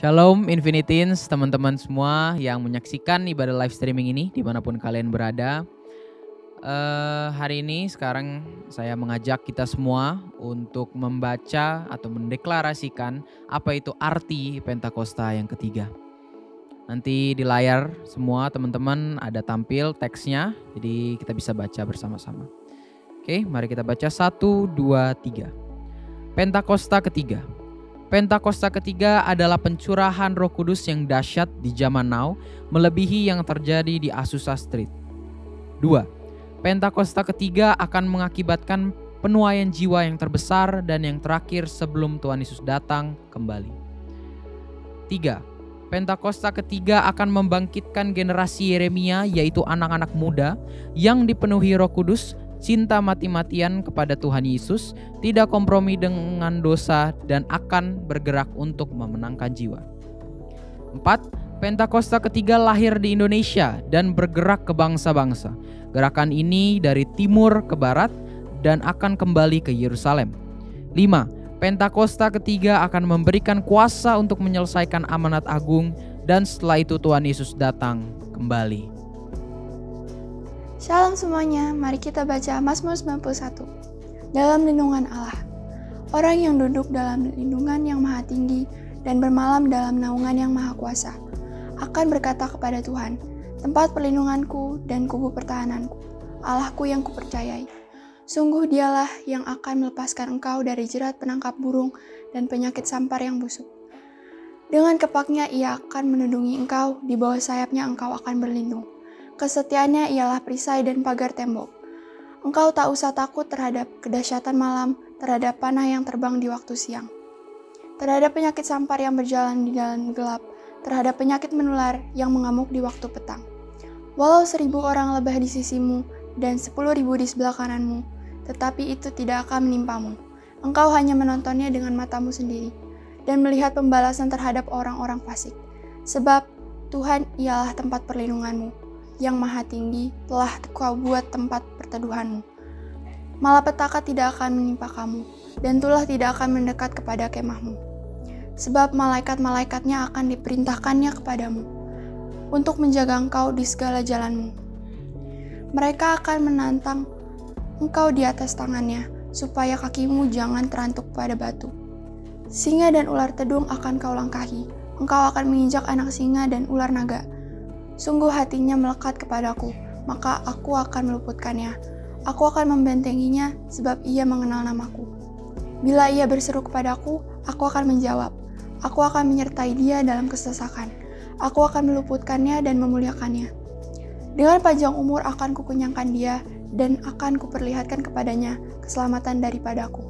Shalom Infinitins, teman-teman semua yang menyaksikan ibadah live streaming ini dimanapun kalian berada. Hari ini sekarang saya mengajak kita semua untuk membaca atau mendeklarasikan apa itu arti Pentakosta yang ketiga. Nanti di layar semua teman-teman ada tampil teksnya, jadi kita bisa baca bersama-sama. Oke, mari kita baca 1, 2, 3. Pentakosta ketiga. Pentakosta ketiga adalah pencurahan Roh Kudus yang dahsyat di zaman now, melebihi yang terjadi di Azusa Street. 2. Pentakosta ketiga akan mengakibatkan penuaian jiwa yang terbesar dan yang terakhir sebelum Tuhan Yesus datang kembali. 3. Pentakosta ketiga akan membangkitkan generasi Yeremia, yaitu anak-anak muda yang dipenuhi Roh Kudus, cinta mati-matian kepada Tuhan Yesus, tidak kompromi dengan dosa, dan akan bergerak untuk memenangkan jiwa. 4. Pentakosta ketiga lahir di Indonesia dan bergerak ke bangsa-bangsa. Gerakan ini dari timur ke barat dan akan kembali ke Yerusalem. 5. Pentakosta ketiga akan memberikan kuasa untuk menyelesaikan amanat agung, dan setelah itu Tuhan Yesus datang kembali. Shalom semuanya, mari kita baca Mazmur 91. Dalam lindungan Allah. Orang yang duduk dalam lindungan yang maha tinggi dan bermalam dalam naungan yang maha kuasa akan berkata kepada Tuhan, tempat perlindunganku dan kubu pertahananku, Allahku yang kupercayai. Sungguh dialah yang akan melepaskan engkau dari jerat penangkap burung dan penyakit sampar yang busuk. Dengan kepaknya ia akan melindungi engkau, di bawah sayapnya engkau akan berlindung. Kesetiaannya ialah perisai dan pagar tembok. Engkau tak usah takut terhadap kedahsyatan malam, terhadap panah yang terbang di waktu siang, terhadap penyakit sampar yang berjalan di dalam gelap, terhadap penyakit menular yang mengamuk di waktu petang. Walau 1.000 orang lebah di sisimu dan 10.000 di sebelah kananmu, tetapi itu tidak akan menimpamu. Engkau hanya menontonnya dengan matamu sendiri dan melihat pembalasan terhadap orang-orang fasik. Sebab Tuhan ialah tempat perlindunganmu, yang maha tinggi telah kau buat tempat perteduhanmu. Malapetaka tidak akan menimpa kamu, dan tulah tidak akan mendekat kepada kemahmu. Sebab malaikat-malaikatnya akan diperintahkannya kepadamu, untuk menjaga engkau di segala jalanmu. Mereka akan menantang engkau di atas tangannya, supaya kakimu jangan terantuk pada batu. Singa dan ular tedung akan kau langkahi, engkau akan menginjak anak singa dan ular naga. Sungguh hatinya melekat kepadaku, maka aku akan meluputkannya. Aku akan membentenginya, sebab ia mengenal namaku. Bila ia berseru kepadaku, aku akan menjawab. Aku akan menyertai dia dalam kesesakan. Aku akan meluputkannya dan memuliakannya. Dengan panjang umur akan kukenyangkan dia, dan akan kuperlihatkan kepadanya keselamatan daripadaku.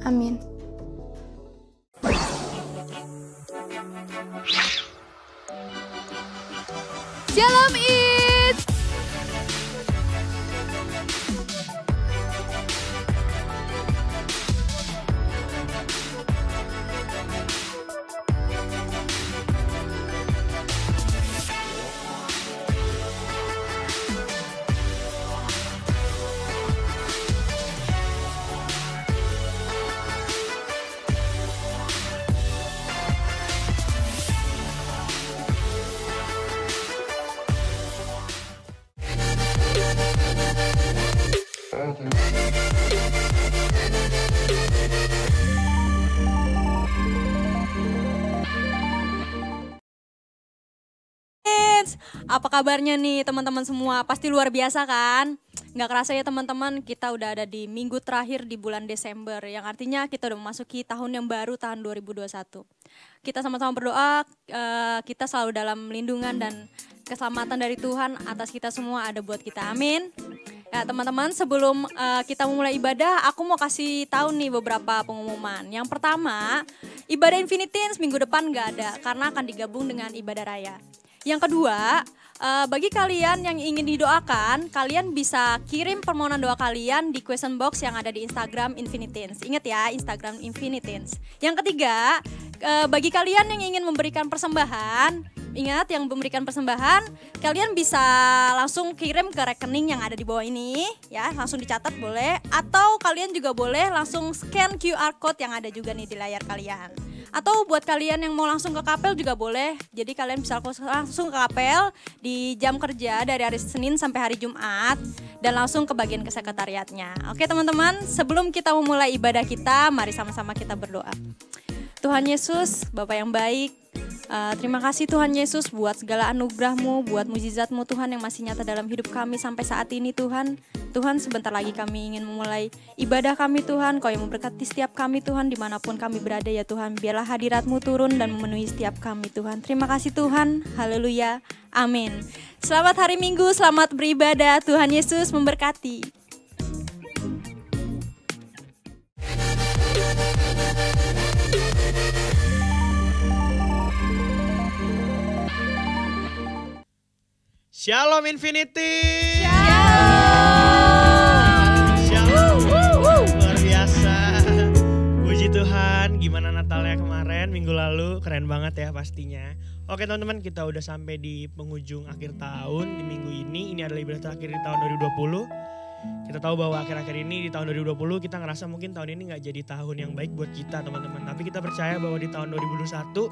Amin. Shalom Eats! Apa kabarnya nih teman-teman semua? Pasti luar biasa kan? Nggak kerasa ya teman-teman, kita udah ada di minggu terakhir di bulan Desember, yang artinya kita udah memasuki tahun yang baru, tahun 2021. Kita sama-sama berdoa, kita selalu dalam lindungan dan keselamatan dari Tuhan atas kita semua ada buat kita, amin. Ya teman-teman, sebelum kita memulai ibadah, aku mau kasih tahu nih beberapa pengumuman. Yang pertama, ibadah Infinitins minggu depan nggak ada, karena akan digabung dengan ibadah raya. Yang kedua, bagi kalian yang ingin didoakan, kalian bisa kirim permohonan doa kalian di question box yang ada di Instagram Infinitins. Ingat ya, Instagram Infinitins. Yang ketiga, bagi kalian yang ingin memberikan persembahan, ingat yang memberikan persembahan, kalian bisa langsung kirim ke rekening yang ada di bawah ini, ya, langsung dicatat boleh. Atau kalian juga boleh langsung scan QR code yang ada juga nih di layar kalian. Atau buat kalian yang mau langsung ke kapel juga boleh. Jadi kalian bisa langsung ke kapel di jam kerja dari hari Senin sampai hari Jumat dan langsung ke bagian kesekretariatnya. Oke teman-teman, sebelum kita memulai ibadah kita, mari sama-sama kita berdoa. Tuhan Yesus, Bapa yang baik, terima kasih Tuhan Yesus buat segala anugerah-Mu, buat mujizat-Mu Tuhan yang masih nyata dalam hidup kami sampai saat ini Tuhan. Tuhan, sebentar lagi kami ingin memulai ibadah kami Tuhan. Kau yang memberkati setiap kami Tuhan dimanapun kami berada ya Tuhan. Biarlah hadirat-Mu turun dan memenuhi setiap kami Tuhan. Terima kasih Tuhan, haleluya, amin. Selamat hari Minggu, selamat beribadah, Tuhan Yesus memberkati. Shalom Infinity. Shalom. Luar biasa. Puji Tuhan, gimana Natalnya kemarin, minggu lalu, keren banget ya pastinya. Oke teman-teman, kita udah sampai di penghujung akhir tahun di minggu ini. Ini adalah ibadah terakhir di tahun 2020. Kita tahu bahwa akhir-akhir ini di tahun 2020 kita ngerasa mungkin tahun ini gak jadi tahun yang baik buat kita teman-teman. Tapi kita percaya bahwa di tahun 2021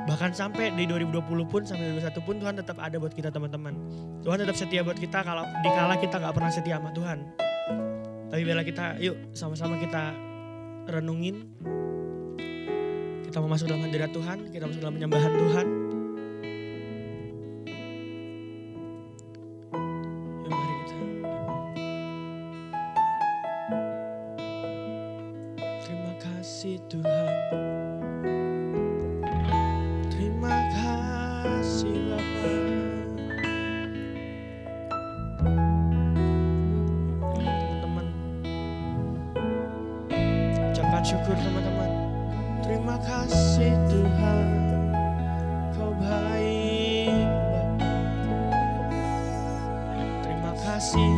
bahkan sampai di 2020 pun sampai 2021 pun Tuhan tetap ada buat kita teman-teman. Tuhan tetap setia buat kita kalau dikala kita gak pernah setia sama Tuhan. Tapi biarlah kita yuk sama-sama kita renungin. Kita mau masuk dalam hadirat Tuhan, kita masuk dalam penyembahan Tuhan. Yuk mari kita. Terima kasih Tuhan. Terima kasih Bapa. Teman-teman, ucapkan syukur teman-teman. Terima kasih Tuhan, Kau baik Bapa. Terima kasih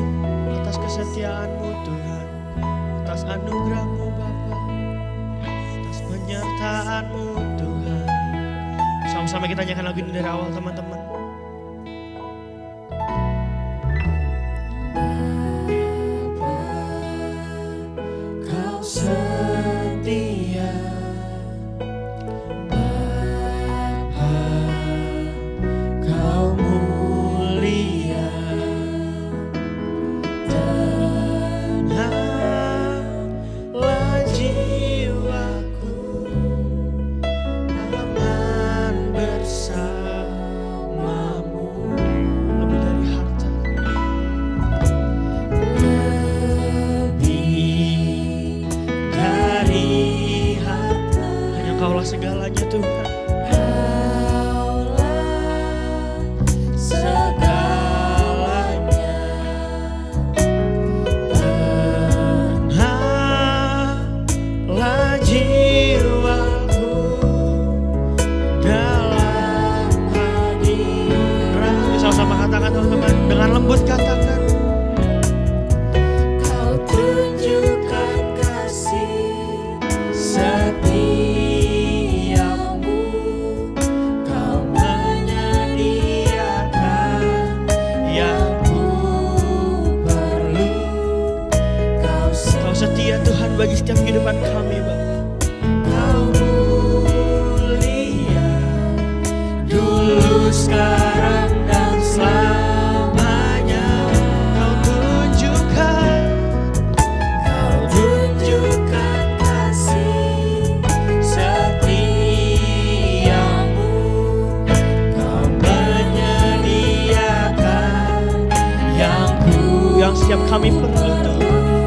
atas kesetiaan-Mu Tuhan, atas anugerah-Mu Bapa, atas penyertaan-Mu Tuhan. Sama-sama kita nyanyikan lagu ini dari awal teman-teman. Bapa, Kau setia. Bapa, Kau mulia. Tenanglah jiwaku, aman bersamamu. Lebih dari harta, lebih dari harta, hanya Kaulah segalanya Tuhan. Kaulah segalanya. Tenanglah jiwaku dalam hadirat. Sama-sama katakan teman-teman, dengan lembut katakan. Kau tunjukkan kasih setiamu, Kau menyediakan yang ku perlu. Kau setia Tuhan bagi setiap kehidupan kami Bapa. Kau mulia dulu, sekarang dan selamanya. Kau tunjukkan kasih setiamu, Kau menyediakan yang setiap kami perlu Tuhan.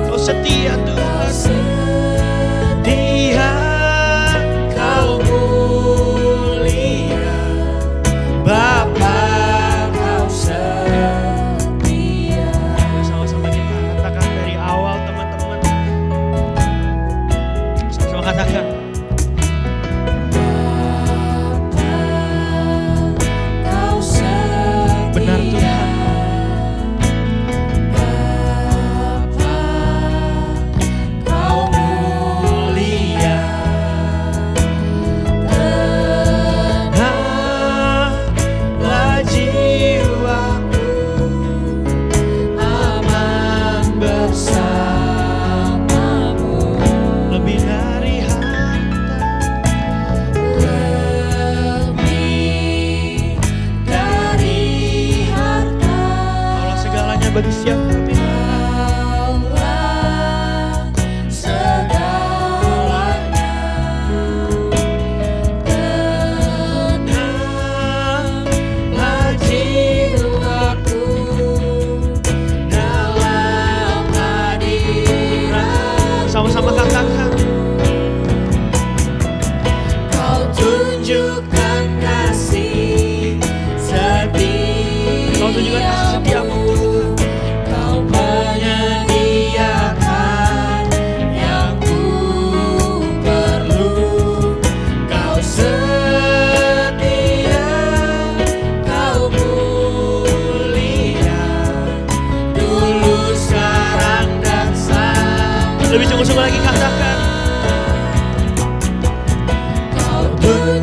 Kau setia Tuhan, setia, Kau mulia Bapa, Kau setia. Sama-sama kita katakan dari awal teman-teman. Sama-sama katakan. Bapa, Kau setia. Benar Tuhan. Bapa, Kau mulia. Tenanglah jiwaku, aman bersamamu. Lebih dari harta,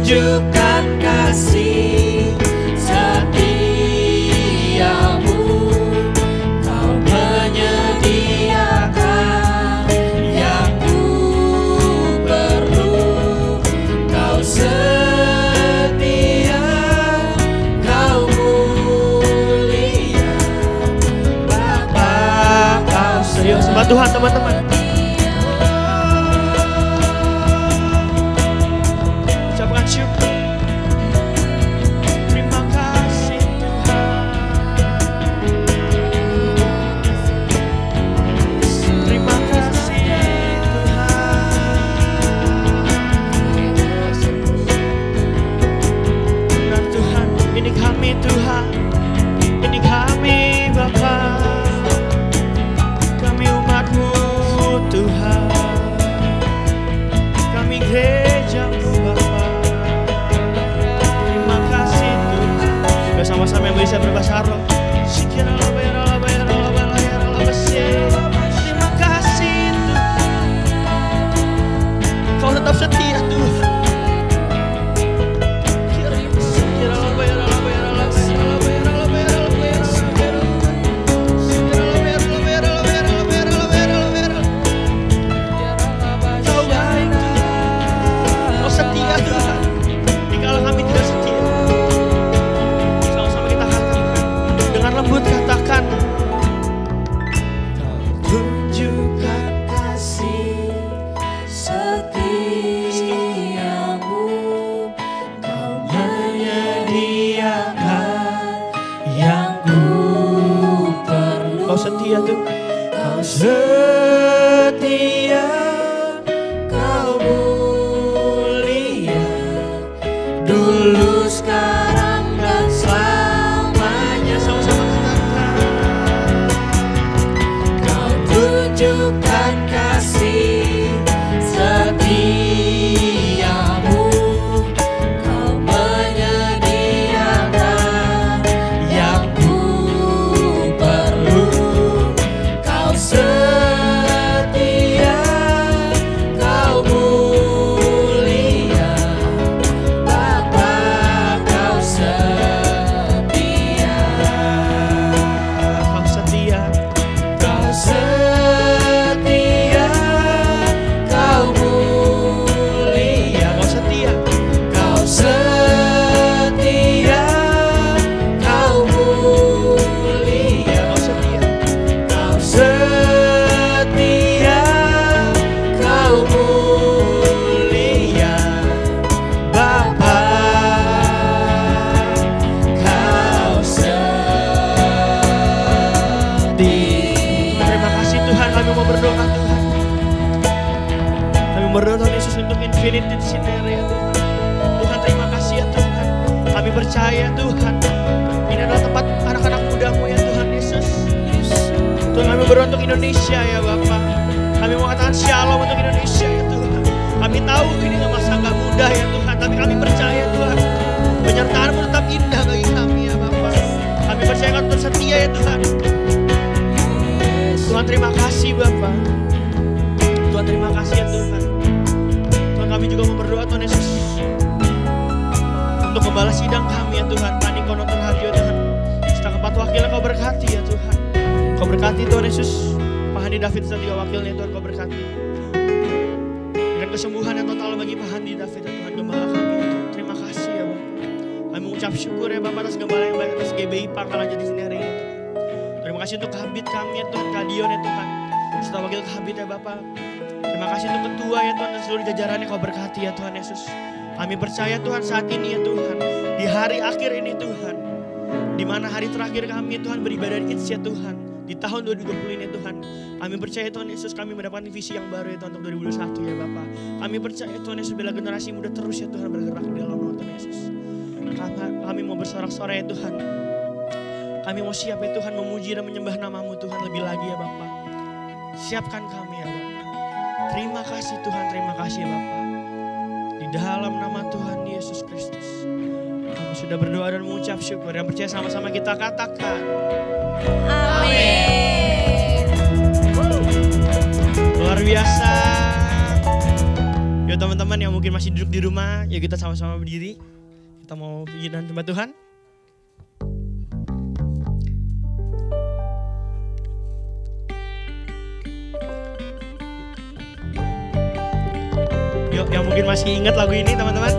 tunjukkan kasih setiamu. Kau menyediakan yang ku perlu. Kau setia, kau mulia, Bapa, kau Yuk sembah Tuhan teman-teman. Ucapkan syukur. Terima kasih Tuhan. Terima kasih Tuhan. Benar Tuhan, ini kami Tuhan. Ini kami Bapa. Kami umat-Mu Tuhan. Kami gereja-Mu Bapa. Terima kasih Tuhan. Bersama-sama yang bisa berbahasa roh. Terima kasih Tuhan. Kau tetap setia Tuhan. Kau baik Tuhan. Kau setia Tuhan. Dikala kami tidak setia. Sama-sama kita katakan. Dengan lembut katakan. Kau tunjukkan kasih setiamu. Kau menyediakan yang ku perlu. Kau setia Tuhan. Kau setia, kau mulia, dulu, sekarang, dan selamanya. Sama-sama katakan. Kau tunjukkan kasih setiamu. Kau menyediakan yang ku perlu. Kau setia, kau mulia, Bapa, kau setia. Kau setia. Kau setia, kau mulia. Kau setia. Kau setia, kau mulia. Kau setia. Kau setia, kau mulia, Bapa, kau setia. Terima kasih Tuhan, kami mau berdoa Tuhan. Kami berdoa Tuhan Yesus untuk infinity di sini ya Tuhan. Tuhan terima kasih ya Tuhan. Kami percaya Tuhan. Ini adalah tempat anak-anak muda-Mu ya Tuhan Yesus. Tuhan kami berdoa untuk Indonesia ya Bapa. Kami mau katakan shalom untuk Indonesia ya Tuhan. Kami tahu ini masa gak mudah ya Tuhan. Tapi kami percaya Tuhan. Penyertaan-Mu tetap indah bagi kami ya Bapa. Kami percaya Kau tetap setia ya Tuhan. Tuhan terima kasih Bapa. Tuhan terima kasih ya Tuhan. Tuhan kami juga mau berdoa Tuhan Yesus. Untuk membalas sidang kami ya Tuhan. Paniko nonton Harjo Tuhan. Serta keempat wakilnya Kau berkati ya Tuhan. Kau berkati Tuhan Yesus. Pak Handi David serta tiga wakilnya Tuhan Kau berkati. Dengan kesembuhan yang total bagi Pak Handi David ya Tuhan. Gembala kami ya Tuhan. Terima kasih ya Bapak. Kami mengucap syukur ya Bapak atas gembala yang baik atas GBI Pangkalan Jati sini hari ini Tuhan. Terima kasih untuk Kabid kami ya Tuhan, Kadion ya Tuhan. Serta wakil Kabid ya Bapak. Terima kasih untuk ketua ya Tuhan dan seluruh jajarannya Kau berkati ya Tuhan Yesus. Kami percaya Tuhan saat ini ya Tuhan. Di hari akhir ini Tuhan. Di mana hari terakhir kami Tuhan beribadah di It's ya Tuhan. Di tahun 2020 ini Tuhan. Kami percaya Tuhan Yesus kami mendapatkan visi yang baru ya Tuhan untuk 2021 ya Bapak. Kami percaya Tuhan Yesus bila generasi muda terus ya Tuhan bergerak di dalam nama Tuhan Yesus. Kami mau bersorak-sorai ya Tuhan. Kami mau siap ya Tuhan memuji dan menyembah nama-Mu Tuhan lebih lagi ya Bapa. Siapkan kami ya Bapa. Terima kasih Tuhan, terima kasih ya Bapa. Di dalam nama Tuhan Yesus Kristus. Kami sudah berdoa dan mengucap syukur. Yang percaya sama-sama kita katakan. Amin. Luar biasa. Yo Yuk teman-teman yang mungkin masih duduk di rumah, yuk kita sama-sama berdiri. Kita mau puji dan sembah Tuhan. Yuk yang mungkin masih ingat lagu ini teman-teman.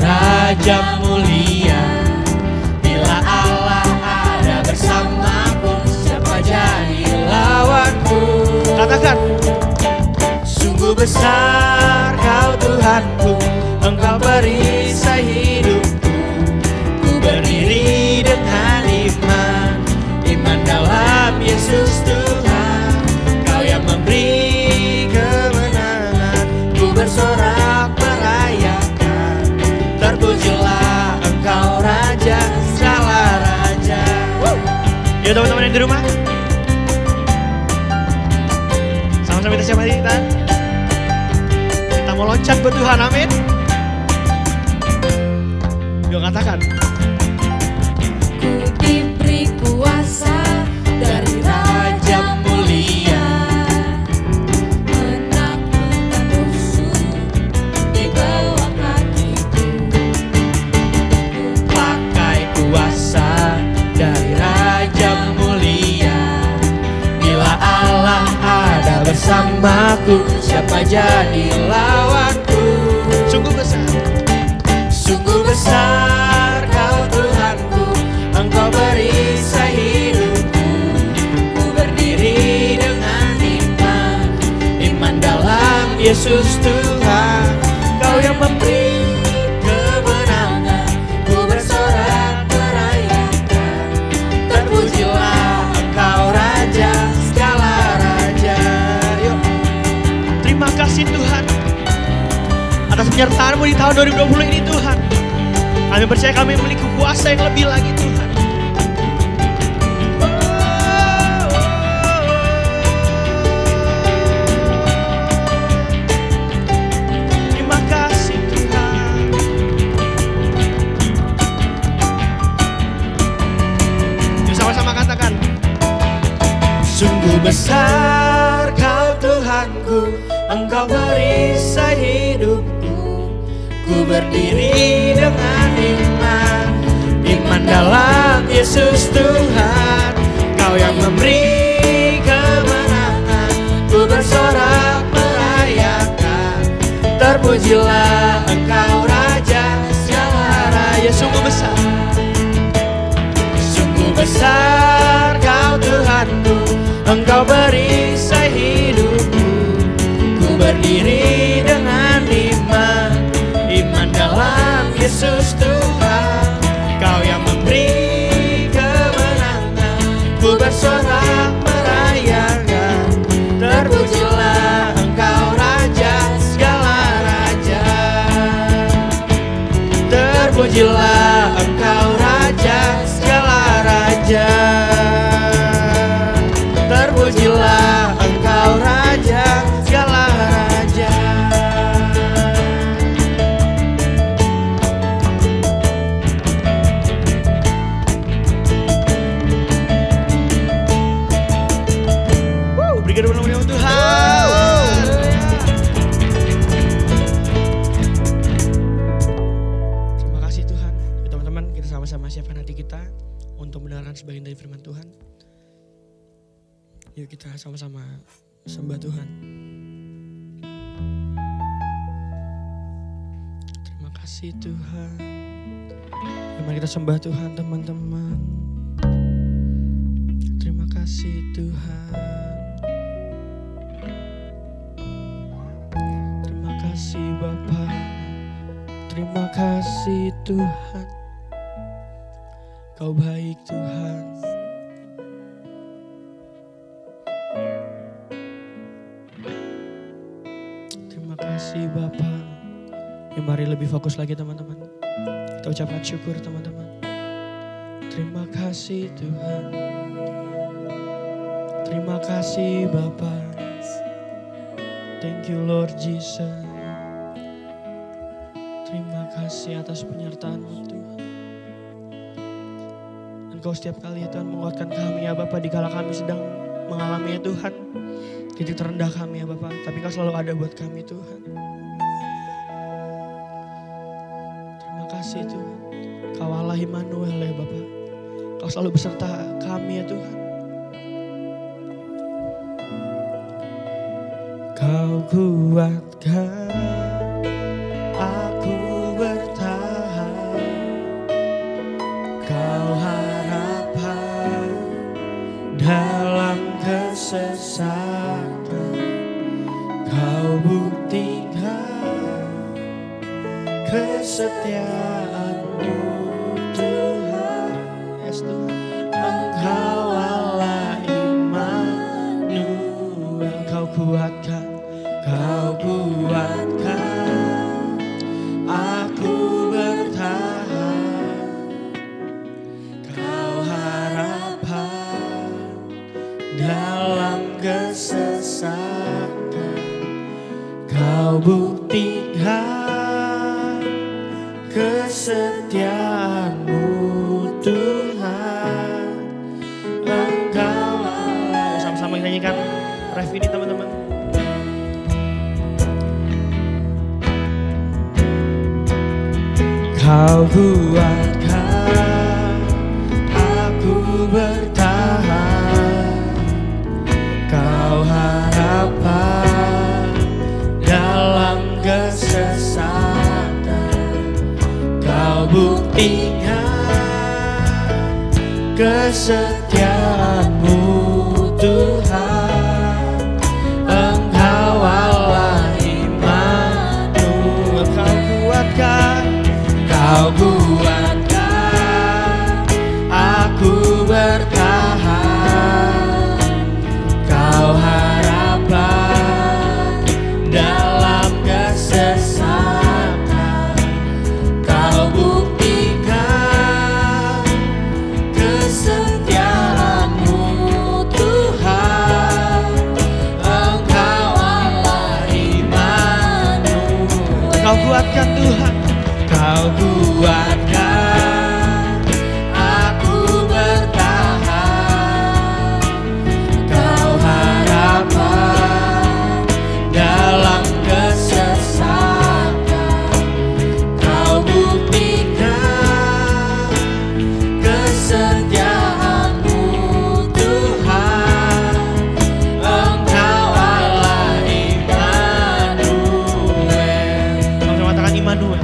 Raja mulia, bila Allah ada bersamaku, siapa jadi lawanku? Katakan, sungguh besar Kau Tuhanku, Engkau perisai hidupku. Ku berdiri dengan iman, iman dalam Yesus Tuhan. Kau yang memberi kemenangan, ku bersorak merayakan. Terpujilah Engkau Raja, segala raja. yuk teman-teman yang di rumah, sama-sama kita siapa kita? Kita mau loncat buat Tuhan, amin. Yuk katakan. Ku diberi kuasa dari Raja mulia, menaklukkan musuh di bawah kakiku. Ku pakai kuasa dari Raja mulia, bila Allah ada bersamaku, siapa jadi lawanku? Sungguh besar, sungguh besar Kau Tuhanku, Engkau perisai hidupku. Ku berdiri dengan iman, iman dalam Yesus Tuhan. Kau yang memberi kemenangan, ku bersorak merayakan. Terpujilah Engkau Raja, segala raja. Yuk. terima kasih Tuhan atas penyertaan-Mu di tahun 2020 ini Tuhan. Kami percaya kami memiliki kuasa yang lebih lagi Tuhan. Terima kasih Tuhan. Yuk sama-sama katakan. Sungguh besar Kau Tuhanku, Engkau perisai hidupku. Ku berdiri dengan iman, iman dalam Yesus Tuhan. Kau yang memberi kemenangan, ku bersorak merayakan. Terpujilah Engkau Raja, segala raja. Sungguh besar, sungguh besar Kau Tuhanku, Engkau perisai hidupku. Ku berdiri dengan iman, iman dalam Yesus Tuhan. Kau yang memberi kemenangan, ku bersorak merayakan. Terpujilah Engkau Raja, segala raja. Terpujilah Engkau Raja, segala raja. Terpujilah Engkau Raja, segala raja. berikan pujian untuk Tuhan. Terima kasih Tuhan. Ya, teman-teman, kita sama-sama siapkan hati kita untuk mendengarkan sebagian dari firman Tuhan. Yuk kita sama-sama sembah Tuhan. Terima kasih Tuhan. Mari kita sembah Tuhan teman-teman. Terima kasih Tuhan. Terima kasih Bapa. Terima kasih Tuhan. Kau baik Tuhan. kasih Bapa. Ya mari lebih fokus lagi teman-teman. Kita ucapkan syukur teman-teman. Terima kasih Tuhan. Terima kasih Bapa. Thank you Lord Jesus. Terima kasih atas penyertaan-Mu Tuhan. Engkau setiap kali ya Tuhan menguatkan kami ya Bapa, dikala kami sedang mengalami ya Tuhan titik terendah kami ya Bapa, tapi Engkau selalu ada buat kami Tuhan. Terima kasih Tuhan. Kau Allah Immanuel ya Bapa. Kau selalu beserta kami ya Tuhan. Kau kuatkan aku bertahan. Kau harapan dalam kesesakan. Kau buktikan kesetiaan-Mu Tuhan. Yes Tuhan. Engkau Allah Immanuel. Kau kuatkan, Kau kuatkan aku bertahan. Kau harapan dalam kesesakan. Kau buktikan kesetiaan-Mu Tuhan. Engkau Allah. Sama-sama kita nyanyikan ref ini teman-teman. Kau kuatkan aku bertahan. Kau harapan dalam kesesakan. Kau buktikan kesetiaan-Mu Tuhan. Engkau Allah Immanuel. Kau kuatkan, Kau kuatkan aku bertahan. Kau harapan dalam kesesakan. Kau buktikan kesetiaan-Mu Tuhan. Engkau Allah Immanuel. Kau kuatkan Tuhan. Kau kuatkan aku bertahan. Kau harapan dalam kesesakan. Kau buktikan kesetiaan-Mu Tuhan. Engkau Allah Immanuel. Kamu katakan Immanuel.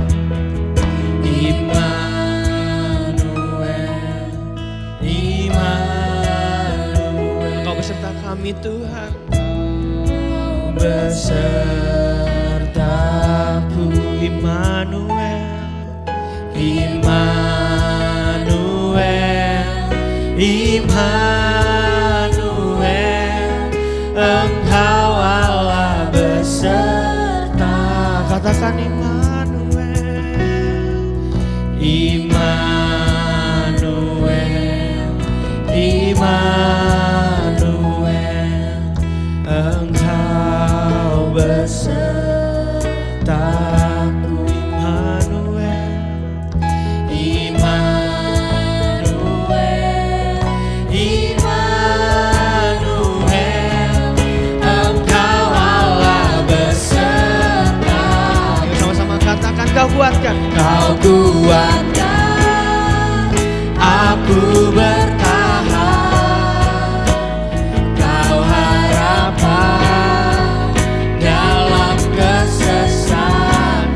Engkau beserta kami Tuhan. Besertaku Immanuel. Immanuel. Immanuel. Engkau Allah beserta. Katakan Immanuel, Immanuel, Engkau besertaku. Immanuel, Immanuel, Immanuel, Engkau Allah beserta. Sama-sama katakan, Kau kuatkan, Kau kuatkan aku bertahan. Kau harapan dalam kesesakan.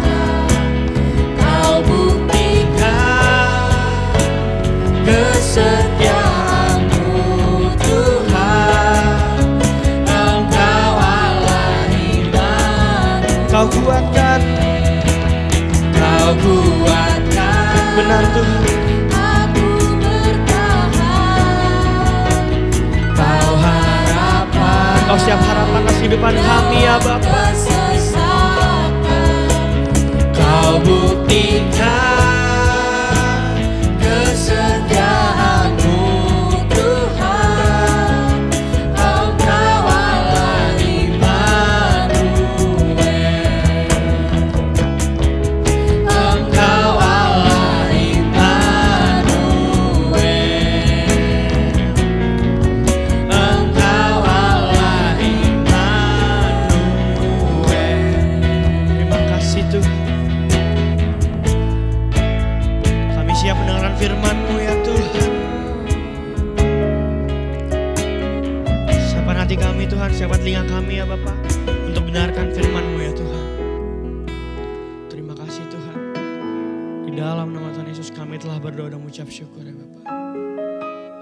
Kau buktikan kesetiaan-Mu Tuhan. Engkau Allah Immanuel. Kau kuatkan, Kau kuatkan, benar Tuhan. Aku bertahan. Kau harapan, Kau siap harapan atas kehidupan kami ya Bapa. Inikah kesetiaan-Mu Tuhan, Engkau Allah Immanuel, Engkau Allah Immanuel, Engkau Allah Immanuel. Terima kasih Tuhan. Kami siap mendengarkan firman-Mu ya Tuhan. Siapkan hati kami Tuhan, siapkan telinga kami ya Bapak, untuk mendengarkan firman-Mu ya Tuhan. Terima kasih Tuhan. Di dalam nama Tuhan Yesus kami telah berdoa dan mengucap syukur ya Bapak.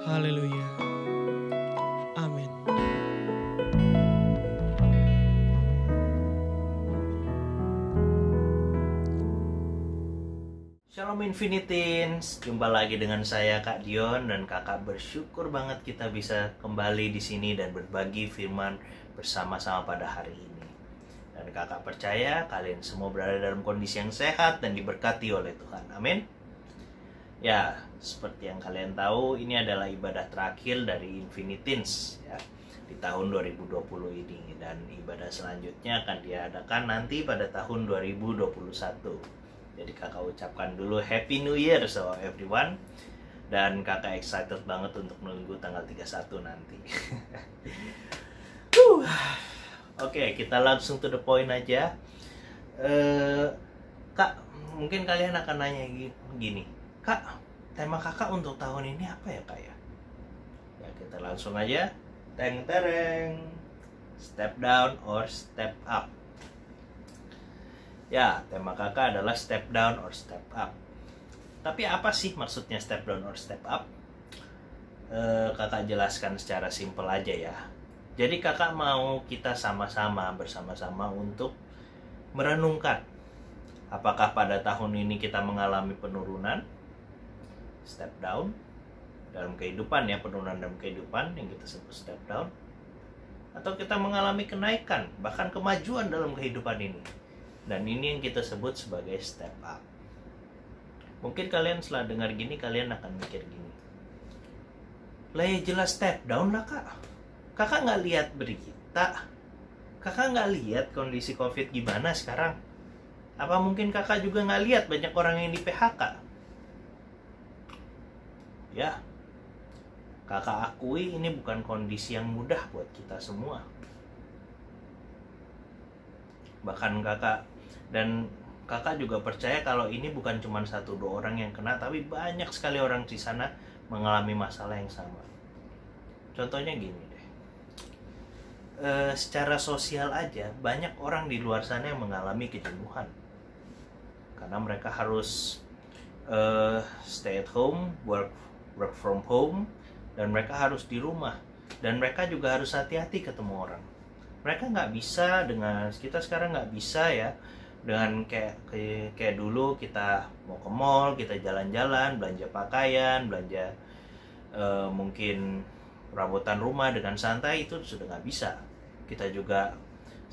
Haleluya. Amin. Shalom Infinitins, jumpa lagi dengan saya Kak Dion, dan kakak bersyukur banget kita bisa kembali di sini dan berbagi firman bersama-sama pada hari ini. Dan kakak percaya kalian semua berada dalam kondisi yang sehat dan diberkati oleh Tuhan. Amin. Ya, seperti yang kalian tahu, ini adalah ibadah terakhir dari Infinitins ya, di tahun 2020 ini, dan ibadah selanjutnya akan diadakan nanti pada tahun 2021. Jadi kakak ucapkan dulu Happy New Year so everyone. Dan kakak excited banget untuk menunggu tanggal 31 nanti. Oke, kita langsung to the point aja. Kak, mungkin kalian akan nanya gini, Kak, tema kakak untuk tahun ini apa ya Kak ya? Ya kita langsung aja. Teng-tereng. Step down or step up. Ya, tema kakak adalah step down or step up. Tapi apa sih maksudnya step down or step up? Kakak jelaskan secara simpel aja ya. Jadi kakak mau kita bersama-sama untuk merenungkan apakah pada tahun ini kita mengalami penurunan, step down dalam kehidupan ya, penurunan dalam kehidupan yang kita sebut step down, atau kita mengalami kenaikan, bahkan kemajuan dalam kehidupan ini. Dan ini yang kita sebut sebagai step up. Mungkin kalian setelah dengar gini, kalian akan mikir gini, lah ya jelas step down lah Kak. Kakak nggak lihat berita, kakak nggak lihat kondisi COVID gimana sekarang. Apa mungkin kakak juga nggak lihat banyak orang yang di PHK? Ya, kakak akui ini bukan kondisi yang mudah buat kita semua. Bahkan kakak juga percaya kalau ini bukan cuma 1-2 orang yang kena, tapi banyak sekali orang di sana mengalami masalah yang sama. Contohnya gini deh, secara sosial aja banyak orang di luar sana yang mengalami kejenuhan karena mereka harus stay at home, work from home, dan mereka harus di rumah, dan mereka juga harus hati-hati ketemu orang. Mereka nggak bisa kita sekarang nggak bisa ya dengan kayak dulu kita mau ke mall, kita jalan-jalan, belanja pakaian, belanja mungkin perabotan rumah dengan santai, itu sudah nggak bisa. Kita juga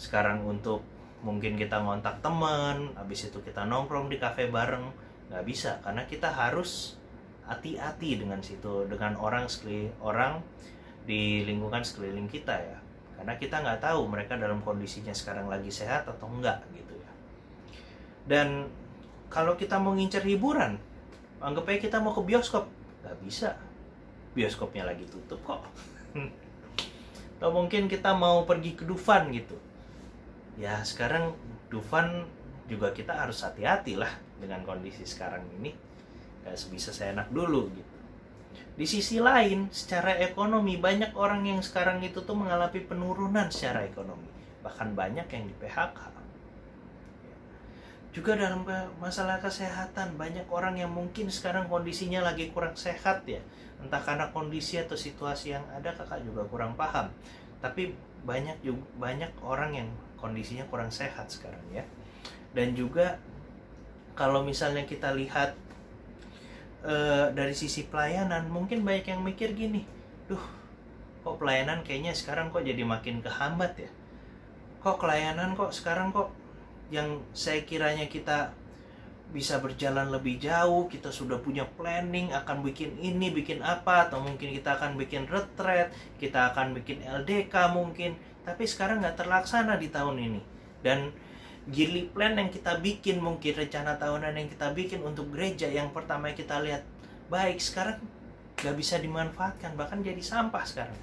sekarang untuk mungkin kita ngontak teman, habis itu kita nongkrong di kafe bareng, nggak bisa karena kita harus hati-hati dengan orang di lingkungan sekeliling kita ya. Karena kita nggak tahu mereka dalam kondisinya sekarang lagi sehat atau enggak gitu ya. Dan kalau kita mau ngincer hiburan, anggap aja kita mau ke bioskop, nggak bisa. Bioskopnya lagi tutup kok. Atau mungkin kita mau pergi ke Dufan gitu. Ya sekarang Dufan juga kita harus hati-hati lah dengan kondisi sekarang ini. Nggak bisa seenak dulu gitu. Di sisi lain, secara ekonomi, banyak orang yang sekarang itu tuh mengalami penurunan secara ekonomi. Bahkan banyak yang di PHK. Juga dalam masalah kesehatan, banyak orang yang mungkin sekarang kondisinya lagi kurang sehat ya. Entah karena kondisi atau situasi yang ada, kakak juga kurang paham. Tapi banyak orang yang kondisinya kurang sehat sekarang ya. Dan juga kalau misalnya kita lihat dari sisi pelayanan, mungkin banyak yang mikir gini, kok pelayanan kayaknya sekarang kok jadi makin kehambat ya, kok pelayanan kok sekarang kok yang saya kiranya kita bisa berjalan lebih jauh, kita sudah punya planning akan bikin ini, bikin apa, atau mungkin kita akan bikin retreat, kita akan bikin LDK mungkin, tapi sekarang nggak terlaksana di tahun ini. Dan yearly plan yang kita bikin, mungkin rencana tahunan yang kita bikin untuk gereja, yang pertama kita lihat baik, sekarang nggak bisa dimanfaatkan, bahkan jadi sampah sekarang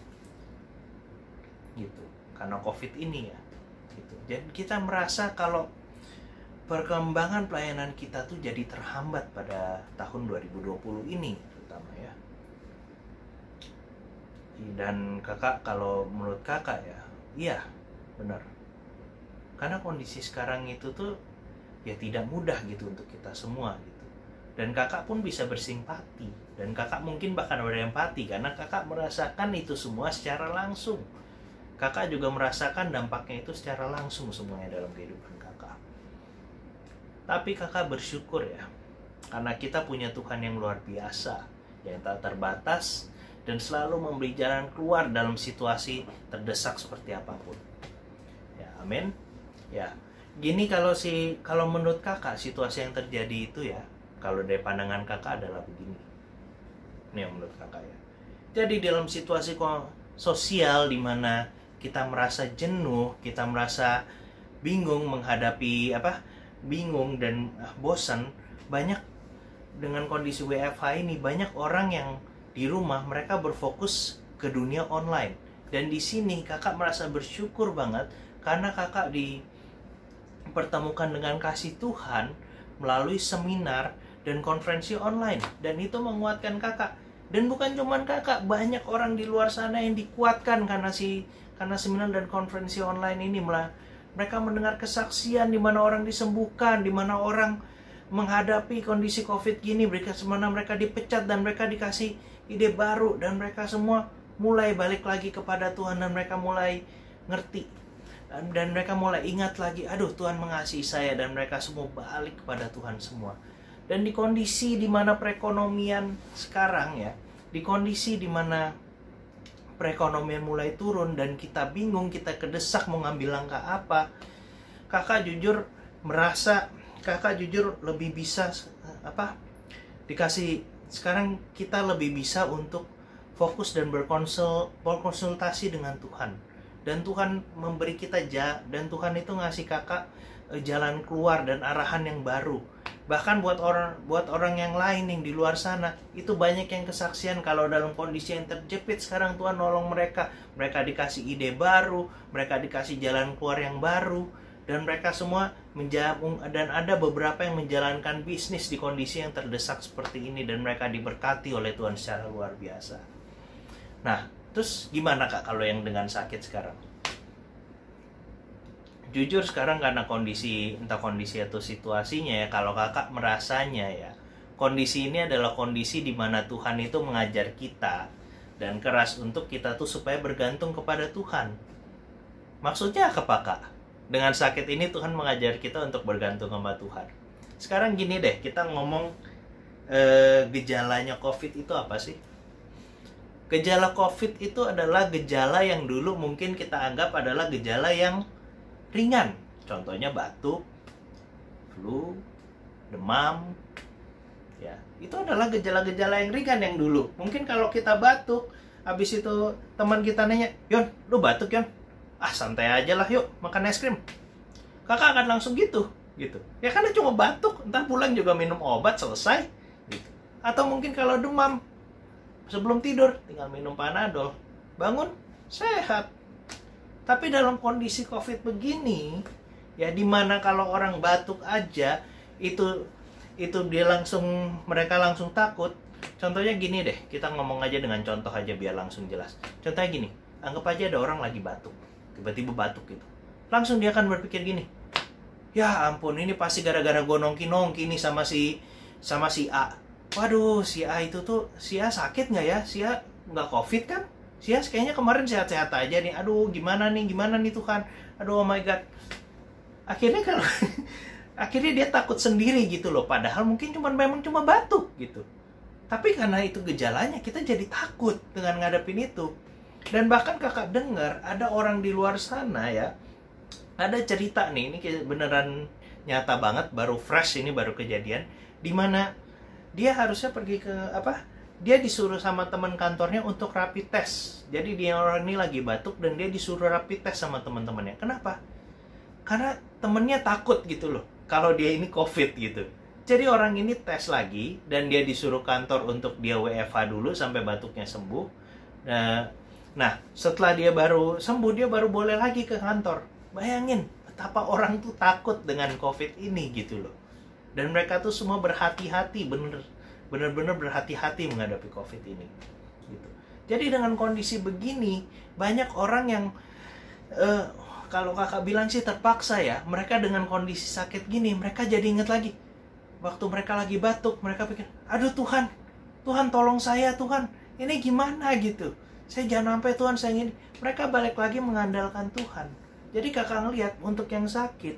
gitu, karena COVID ini ya gitu. Jadi kita merasa kalau perkembangan pelayanan kita tuh jadi terhambat pada tahun 2020 ini terutama ya. Dan kakak, kalau menurut kakak ya, iya benar, karena kondisi sekarang itu tuh ya tidak mudah gitu untuk kita semua gitu. Dan kakak pun bisa bersimpati, dan kakak mungkin bahkan berempati karena kakak merasakan itu semua secara langsung. Kakak juga merasakan dampaknya itu secara langsung semuanya dalam kehidupan kakak. Tapi kakak bersyukur ya, karena kita punya Tuhan yang luar biasa, yang tak terbatas, dan selalu memberi jalan keluar dalam situasi terdesak seperti apapun. Ya, amin. Ya, gini kalau menurut kakak situasi yang terjadi itu ya, kalau dari pandangan kakak adalah begini. Ini yang menurut kakak ya. Jadi dalam situasi sosial di mana kita merasa jenuh, kita merasa bingung menghadapi bingung dan bosan, banyak dengan kondisi WFH ini, banyak orang yang di rumah mereka berfokus ke dunia online. Dan di sini kakak merasa bersyukur banget karena kakak dipertemukan dengan kasih Tuhan melalui seminar dan konferensi online, dan itu menguatkan kakak. Dan bukan cuman kakak, banyak orang di luar sana yang dikuatkan karena seminar dan konferensi online ini. Mereka mendengar kesaksian di mana orang disembuhkan, di mana orang menghadapi kondisi COVID gini, mana mereka dipecat dan mereka dikasih ide baru, dan mereka semua mulai balik lagi kepada Tuhan, dan mereka mulai ngerti, dan mereka mulai ingat lagi, aduh Tuhan mengasihi saya, dan mereka semua balik kepada Tuhan semua. Dan di kondisi di mana perekonomian sekarang ya, di kondisi di mana perekonomian mulai turun dan kita bingung, kita kedesak mau ngambil langkah apa, kakak jujur merasa kakak jujur lebih bisa sekarang kita lebih bisa untuk fokus dan berkonsultasi dengan Tuhan, dan Tuhan memberi kita dan Tuhan itu ngasih kakak jalan keluar dan arahan yang baru. Bahkan buat orang yang lain yang di luar sana, itu banyak yang kesaksian kalau dalam kondisi yang terjepit sekarang Tuhan nolong mereka. Mereka dikasih ide baru, mereka dikasih jalan keluar yang baru, dan mereka semua dan ada beberapa yang menjalankan bisnis di kondisi yang terdesak seperti ini, dan mereka diberkati oleh Tuhan secara luar biasa. Nah, terus gimana kak kalau yang dengan sakit sekarang? Jujur sekarang karena kondisi atau situasinya ya, kalau kakak merasanya ya, kondisi ini adalah kondisi di mana Tuhan itu mengajar kita dan keras untuk kita tuh supaya bergantung kepada Tuhan. Maksudnya apa kak? Dengan sakit ini Tuhan mengajar kita untuk bergantung sama Tuhan. Sekarang gini deh, kita ngomong gejalanya COVID itu apa sih? Gejala COVID itu adalah gejala yang dulu mungkin kita anggap adalah gejala yang ringan, contohnya batuk, flu, demam, ya itu adalah gejala-gejala yang ringan yang dulu. Mungkin kalau kita batuk, habis itu teman kita nanya, Yon, lu batuk Yon? Ah santai aja lah, yuk makan es krim. Kakak akan langsung gitu. Ya karena cuma batuk, ntar pulang juga minum obat selesai. Gitu. Atau mungkin kalau demam, sebelum tidur tinggal minum Panadol, bangun sehat. Tapi dalam kondisi COVID begini, ya dimana kalau orang batuk aja itu mereka langsung takut. Contohnya gini deh, kita ngomong aja dengan contoh aja biar langsung jelas. Contohnya gini, anggap aja ada orang lagi batuk, tiba-tiba batuk gitu. Langsung dia akan berpikir gini, ya ampun ini pasti gara-gara gue nongki nih sama si A. Waduh si A sakit nggak ya? Si A nggak COVID kan? Si A kayaknya kemarin sehat-sehat aja nih. Aduh gimana nih Tuhan? Aduh oh my god. Akhirnya dia takut sendiri gitu loh. Padahal mungkin memang cuma batuk gitu. Tapi karena itu gejalanya, kita jadi takut dengan ngadepin itu. Dan bahkan kakak dengar ada orang di luar sana ya, ada cerita nih, ini beneran nyata banget, baru fresh, ini baru kejadian, dimana dia harusnya pergi ke dia disuruh sama teman kantornya untuk rapid test. Jadi dia orang ini lagi batuk dan dia disuruh rapid test sama teman-temannya. Kenapa? Karena temennya takut gitu loh kalau dia ini COVID gitu. Jadi orang ini tes lagi dan dia disuruh kantor untuk dia WFH dulu sampai batuknya sembuh. Nah, setelah dia baru sembuh, dia baru boleh lagi ke kantor. Bayangin betapa orang tuh takut dengan COVID ini gitu loh. Dan mereka tuh semua berhati-hati, bener-bener berhati-hati menghadapi COVID ini gitu. Jadi dengan kondisi begini, banyak orang yang kalau kakak bilang sih terpaksa ya, mereka dengan kondisi sakit gini, mereka jadi ingat lagi waktu mereka lagi batuk, mereka pikir, aduh Tuhan tolong saya Tuhan, ini gimana gitu, saya jangan sampai Tuhan saya ini. Mereka balik lagi mengandalkan Tuhan. Jadi kakak ngelihat untuk yang sakit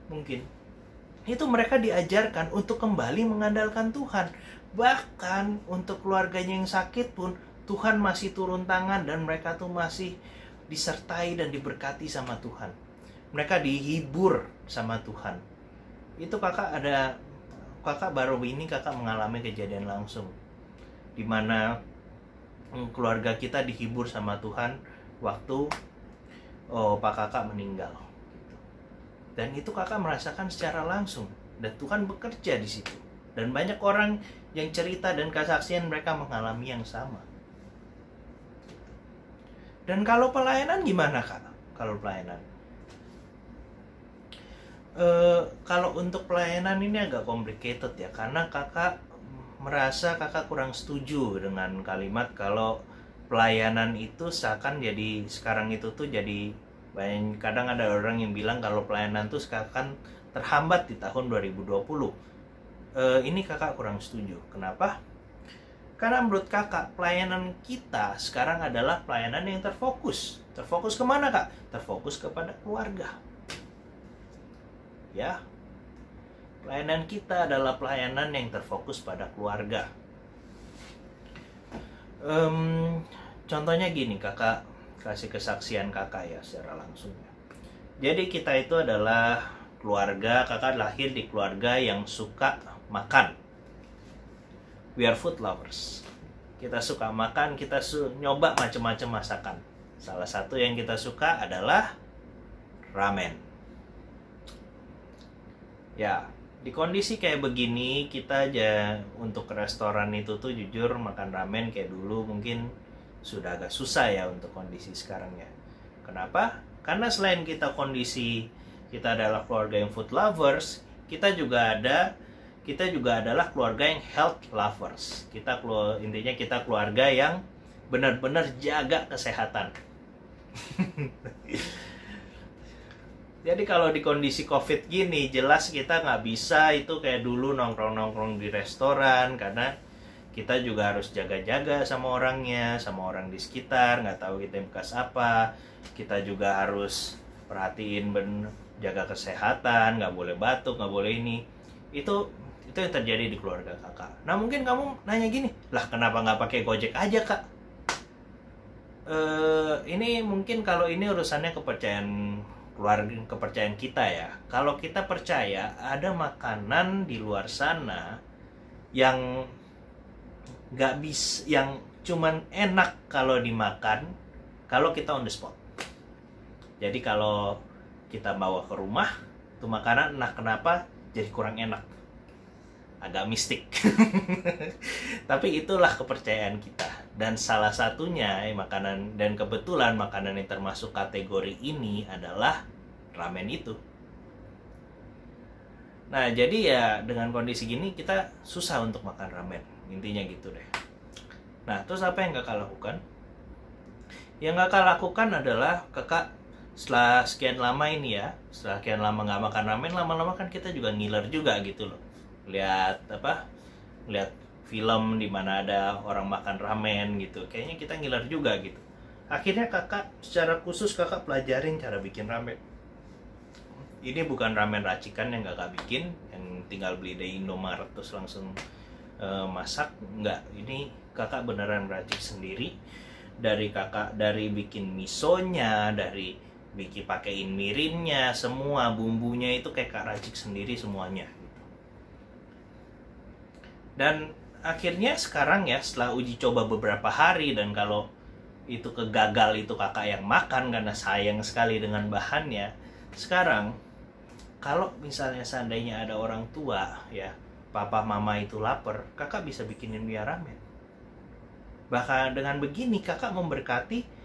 mungkin itu mereka diajarkan untuk kembali mengandalkan Tuhan. Bahkan untuk keluarganya yang sakit pun Tuhan masih turun tangan dan mereka tuh masih disertai dan diberkati sama Tuhan. Mereka dihibur sama Tuhan. Itu kakak baru ini kakak mengalami kejadian langsung dimana keluarga kita dihibur sama Tuhan waktu pak kakak meninggal. Dan itu kakak merasakan secara langsung dan Tuhan bekerja di situ. Dan banyak orang yang cerita dan kesaksian mereka mengalami yang sama. Dan kalau pelayanan gimana kak? Kalau pelayanan, kalau untuk pelayanan ini agak complicated ya, karena kakak merasa kakak kurang setuju dengan kalimat kalau pelayanan itu seakan jadi sekarang itu tuh jadi banyak. Kadang ada orang yang bilang kalau pelayanan tuh seakan terhambat di tahun 2020. Ini kakak kurang setuju. Kenapa? Karena menurut kakak pelayanan kita sekarang adalah pelayanan yang terfokus. Terfokus kemana kak? Terfokus kepada keluarga. Ya, pelayanan kita adalah pelayanan yang terfokus pada keluarga. Contohnya gini, kakak kasih kesaksian kakak ya secara langsung ya. Jadi kita itu adalah keluarga, kakak lahir di keluarga yang suka makan. We are food lovers. Kita suka makan, kita nyoba macam-macam masakan. Salah satu yang kita suka adalah ramen. Ya, di kondisi kayak begini kita aja untuk ke restoran itu tuh jujur makan ramen kayak dulu mungkin sudah agak susah ya untuk kondisi sekarang ya. Kenapa? Karena selain kita kondisi kita adalah keluarga yang food lovers, kita juga adalah keluarga yang health lovers. Intinya kita keluarga yang benar-benar jaga kesehatan. Jadi kalau di kondisi COVID gini, jelas kita nggak bisa itu kayak dulu nongkrong-nongkrong di restoran, karena kita juga harus jaga-jaga sama orangnya, sama orang di sekitar, nggak tahu kita bekas apa. Kita juga harus perhatiin jaga kesehatan, nggak boleh batuk, nggak boleh ini. Itu yang terjadi di keluarga kakak. Nah mungkin kamu nanya gini, lah kenapa nggak pakai Gojek aja kak? Ini mungkin kalau ini urusannya kepercayaan keluarga, kepercayaan kita ya. Kalau kita percaya ada makanan di luar sana yang nggak bisa, yang cuman enak kalau dimakan kalau kita on the spot. Jadi kalau kita bawa ke rumah tuh makanan, nah kenapa jadi kurang enak, agak mistik. Tapi itulah kepercayaan kita. Dan salah satunya makanan, dan kebetulan makanan yang termasuk kategori ini adalah ramen itu. Nah jadi ya dengan kondisi gini kita susah untuk makan ramen, intinya gitu deh. Nah terus apa yang kakak lakukan? Yang kakak lakukan adalah kakak setelah sekian lama ini ya, setelah sekian lama nggak makan ramen, lama-lama kan kita juga ngiler juga gitu loh. Lihat film di mana ada orang makan ramen gitu, kayaknya kita ngiler juga gitu. Akhirnya kakak secara khusus kakak pelajarin cara bikin ramen. Ini bukan ramen racikan yang kakak bikin, yang tinggal beli di Indomaret terus langsung masak, enggak. Ini kakak beneran racik sendiri. Dari bikin misonya, dari bikin pakein mirinnya, semua bumbunya itu kayak Kak racik sendiri semuanya gitu. Dan akhirnya sekarang ya, setelah uji coba beberapa hari, dan kalau itu kegagal itu kakak yang makan karena sayang sekali dengan bahannya. Sekarang kalau misalnya seandainya ada orang tua ya, papa mama itu lapar, kakak bisa bikinin dia ramen. Bahkan dengan begini kakak memberkati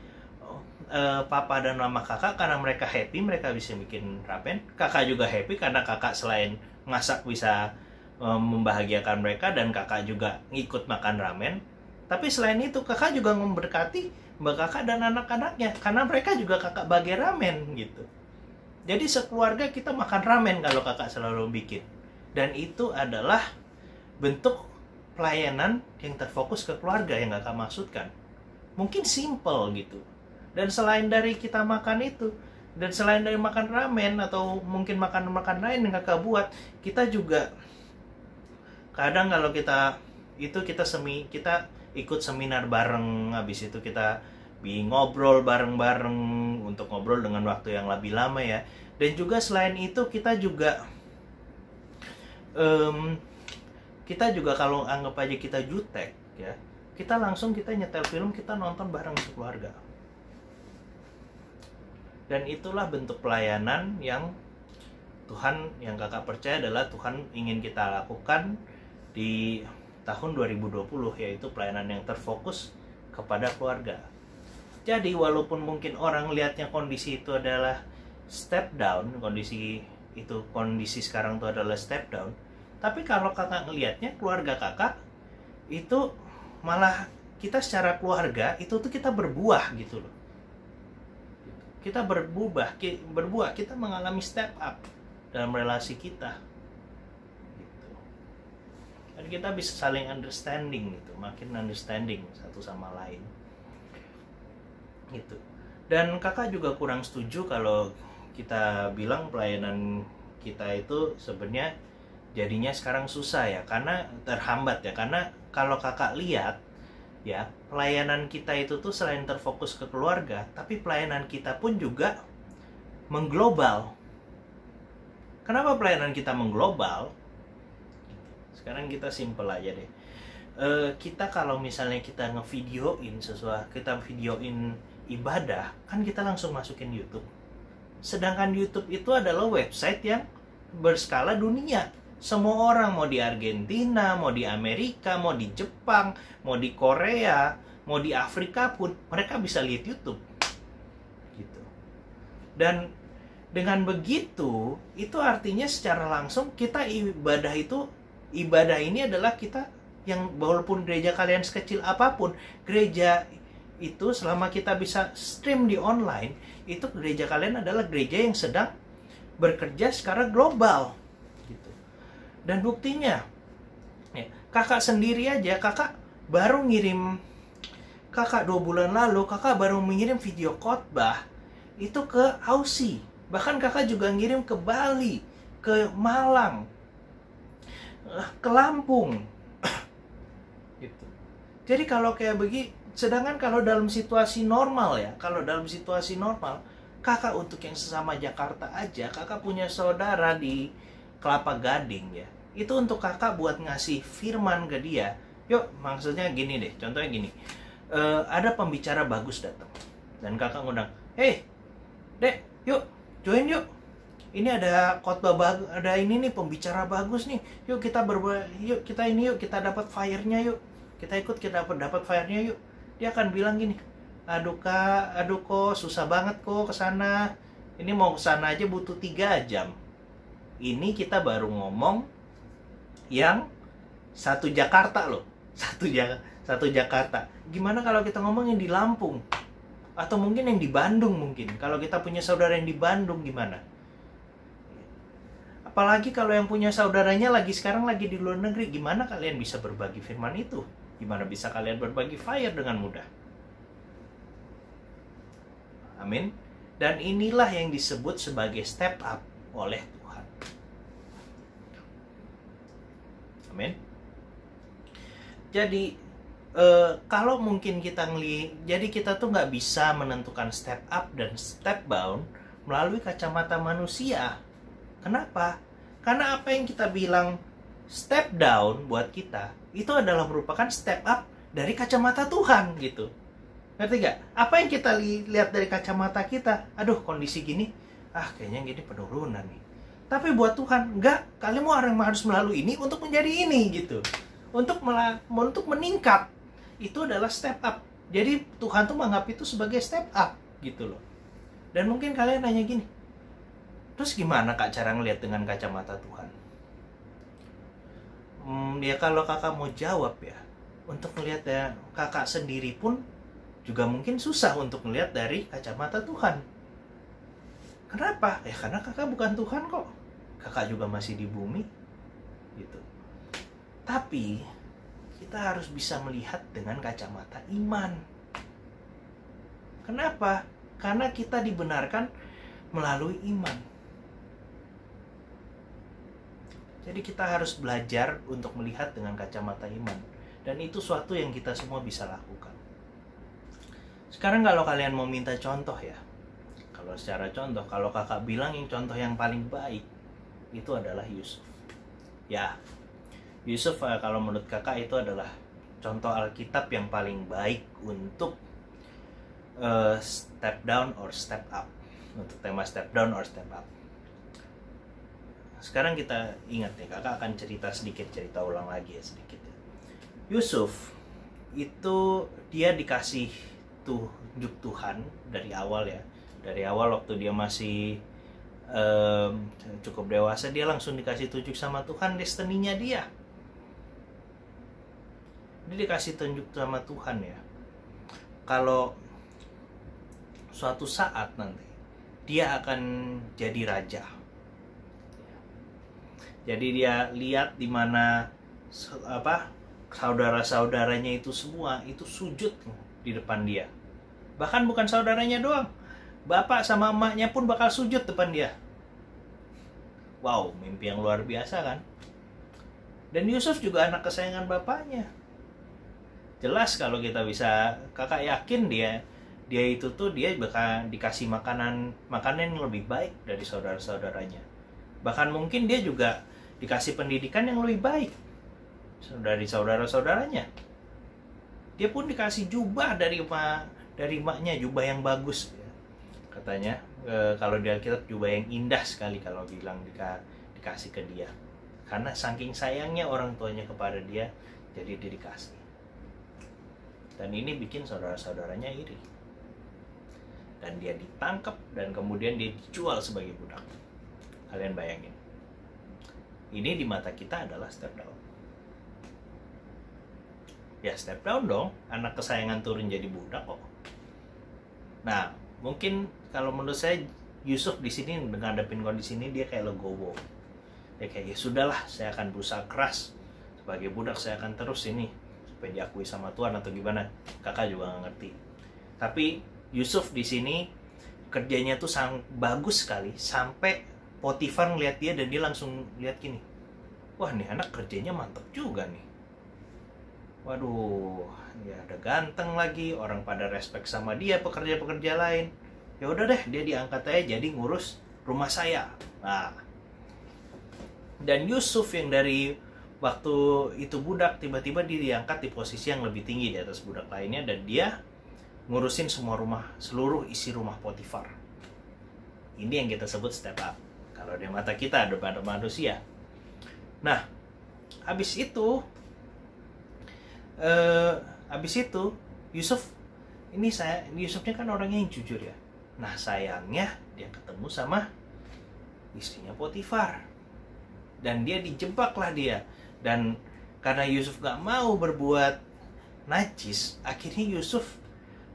papa dan mama kakak, karena mereka happy mereka bisa bikin ramen. Kakak juga happy karena kakak selain masak bisa membahagiakan mereka, dan kakak juga ngikut makan ramen. Tapi selain itu kakak juga memberkati mbak kakak dan anak-anaknya, karena mereka juga kakak bagi ramen gitu. Jadi sekeluarga kita makan ramen kalau kakak selalu bikin. Dan itu adalah bentuk pelayanan yang terfokus ke keluarga yang kakak maksudkan. Mungkin simple gitu. Dan selain dari kita makan itu, dan selain dari makan ramen atau mungkin makan-makan lain yang kakak buat, kita juga kadang kalau kita ikut seminar bareng, habis itu kita ngobrol bareng-bareng untuk ngobrol dengan waktu yang lebih lama ya. Dan juga selain itu kita juga kalau anggap aja kita jutek ya, kita langsung kita nyetel film, kita nonton bareng sekeluarga. Dan itulah bentuk pelayanan yang Tuhan, yang kakak percaya adalah Tuhan ingin kita lakukan di tahun 2020, yaitu pelayanan yang terfokus kepada keluarga. Jadi walaupun mungkin orang lihatnya kondisi itu adalah step down, kondisi sekarang itu adalah step down, tapi kalau kakak ngelihatnya keluarga kakak itu malah kita secara keluarga itu tuh kita berbuah gitu loh. Kita berbuah, kita mengalami step up dalam relasi kita. Dan kita bisa saling understanding gitu, makin understanding satu sama lain gitu. Dan kakak juga kurang setuju kalau kita bilang pelayanan kita itu sebenarnya jadinya sekarang susah ya, karena terhambat ya. Karena kalau kakak lihat ya, pelayanan kita itu tuh selain terfokus ke keluarga, tapi pelayanan kita pun juga mengglobal. Kenapa pelayanan kita mengglobal? Sekarang kita simple aja deh. Kita kalau misalnya kita ngevideoin sesuatu, kita videoin ibadah, kan kita langsung masukin YouTube. Sedangkan YouTube itu adalah website yang berskala dunia. Semua orang, mau di Argentina, mau di Amerika, mau di Jepang, mau di Korea, mau di Afrika pun, mereka bisa lihat YouTube. Gitu. Dan dengan begitu, itu artinya secara langsung kita ibadah ini adalah kita yang, walaupun gereja kalian sekecil apapun, gereja itu selama kita bisa stream di online, itu gereja kalian adalah gereja yang sedang bekerja secara global gitu. Dan buktinya ya, kakak sendiri aja, kakak 2 bulan lalu kakak baru mengirim video khotbah itu ke Aussie. Bahkan kakak juga ngirim ke Bali, ke Malang, ke Lampung gitu. Jadi kalau kayak begini, sedangkan kalau dalam situasi normal ya, kakak untuk yang sesama Jakarta aja, kakak punya saudara di Kelapa Gading ya, itu untuk kakak buat ngasih firman ke dia. Yuk, maksudnya gini deh, contohnya gini, ada pembicara bagus datang dan kakak ngundang, hey dek, yuk join yuk, ini ada khotbah bagus, ada ini nih pembicara bagus nih, yuk kita kita dapat fire-nya yuk, kita ikut, kita dapat fire-nya yuk. Dia akan bilang gini, aduh kok susah banget kok kesana, ini mau kesana aja butuh 3 jam. Ini kita baru ngomong yang satu Jakarta loh, satu Jakarta. Gimana kalau kita ngomong yang di Lampung, atau mungkin yang di Bandung mungkin, kalau kita punya saudara yang di Bandung gimana? Apalagi kalau yang punya saudaranya sekarang lagi di luar negeri, gimana kalian bisa berbagi firman itu? Gimana bisa kalian berbagi fire dengan mudah? Amin. Dan inilah yang disebut sebagai step up oleh Tuhan. Amin. Jadi kalau mungkin jadi kita tuh nggak bisa menentukan step up dan step down melalui kacamata manusia. Kenapa? Karena apa yang kita bilang step down buat kita itu adalah merupakan step up dari kacamata Tuhan gitu. Ngerti gak? Apa yang kita lihat dari kacamata kita, aduh kondisi gini, kayaknya gini penurunan nih. Tapi buat Tuhan, enggak, kalian harus melalui ini untuk menjadi ini gitu. Untuk meningkat, itu adalah step up. Jadi Tuhan tuh menganggap itu sebagai step up gitu loh. Dan mungkin kalian nanya gini, terus gimana Kak cara ngelihat dengan kacamata Tuhan? Ya kalau kakak mau jawab ya, untuk ngelihat ya kakak sendiri pun juga mungkin susah untuk ngelihat dari kacamata Tuhan. Kenapa? Ya karena kakak bukan Tuhan kok. Kakak juga masih di bumi gitu. Tapi kita harus bisa melihat dengan kacamata iman. Kenapa? Karena kita dibenarkan melalui iman. Jadi kita harus belajar untuk melihat dengan kacamata iman. Dan itu suatu yang kita semua bisa lakukan. Sekarang kalau kalian mau minta contoh ya, kalau secara contoh, kalau kakak bilang yang contoh yang paling baik itu adalah Yusuf. Ya, Yusuf kalau menurut kakak itu adalah contoh Alkitab yang paling baik untuk step down or step up. Untuk tema step down or step up. Sekarang kita ingat ya, kakak akan cerita ulang lagi ya sedikit ya. Yusuf itu dia dikasih tunjuk Tuhan dari awal ya. Dari awal waktu dia masih cukup dewasa, dia langsung dikasih tunjuk sama Tuhan destininya dia. Dia dikasih tunjuk sama Tuhan ya. Kalau suatu saat nanti dia akan jadi raja. Jadi dia lihat di mana saudara-saudaranya itu semua itu sujud di depan dia. Bahkan bukan saudaranya doang, bapak sama emaknya pun bakal sujud depan dia. Wow, mimpi yang luar biasa kan? Dan Yusuf juga anak kesayangan bapaknya. Jelas kalau kita bisa, kakak yakin dia itu tuh dia bakal dikasih makanan yang lebih baik dari saudara-saudaranya. Bahkan mungkin dia juga dikasih pendidikan yang lebih baik dari saudara-saudaranya. Dia pun dikasih jubah dari emaknya, jubah yang bagus ya. Katanya kalau di Alkitab jubah yang indah sekali kalau bilang dikasih ke dia. Karena saking sayangnya orang tuanya kepada dia, jadi dia dikasih. Dan ini bikin saudara-saudaranya iri. Dan dia ditangkap dan kemudian dia dijual sebagai budak. Kalian bayangin. Ini di mata kita adalah step down. Ya step down dong, anak kesayangan turun jadi budak kok. Nah, mungkin kalau menurut saya Yusuf di sini menghadapin kondisi ini dia kayak legowo. Dia kayak ya sudahlah, saya akan berusaha keras sebagai budak, saya akan terus ini supaya diakui sama Tuhan atau gimana. Kakak juga nggak ngerti. Tapi Yusuf di sini kerjanya tuh sangat bagus sekali sampai Potifar ngeliat dia dan dia langsung lihat gini. Wah, nih anak kerjanya mantap juga nih. Waduh, ya ada ganteng lagi, orang pada respect sama dia, pekerja-pekerja lain. Ya udah deh, dia diangkat aja jadi ngurus rumah saya. Nah, dan Yusuf yang dari waktu itu budak tiba-tiba dia diangkat di posisi yang lebih tinggi di atas budak lainnya dan dia ngurusin seluruh isi rumah Potifar. Ini yang kita sebut step up. Kalau di mata kita ada pada manusia. Nah, habis itu Yusufnya kan orangnya yang jujur ya. Nah, sayangnya dia ketemu sama istrinya Potifar. Dan dia dijebaklah dia. Dan karena Yusuf gak mau berbuat najis, akhirnya Yusuf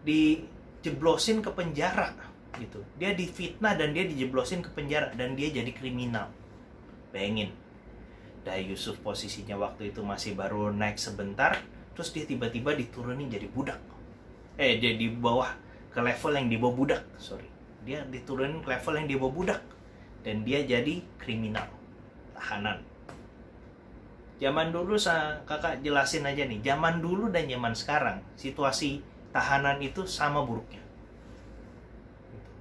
dijeblosin ke penjara gitu. Dia difitnah dan dia dijeblosin ke penjara dan dia jadi kriminal. Bayangin. Dan Yusuf posisinya waktu itu masih baru naik sebentar, terus dia tiba-tiba diturunin jadi budak. Dia di bawah ke level yang di bawah budak, Dia diturunin ke level yang di bawah budak dan dia jadi kriminal, tahanan. Zaman dulu kakak jelasin aja nih, zaman dulu dan zaman sekarang situasi tahanan itu sama buruknya.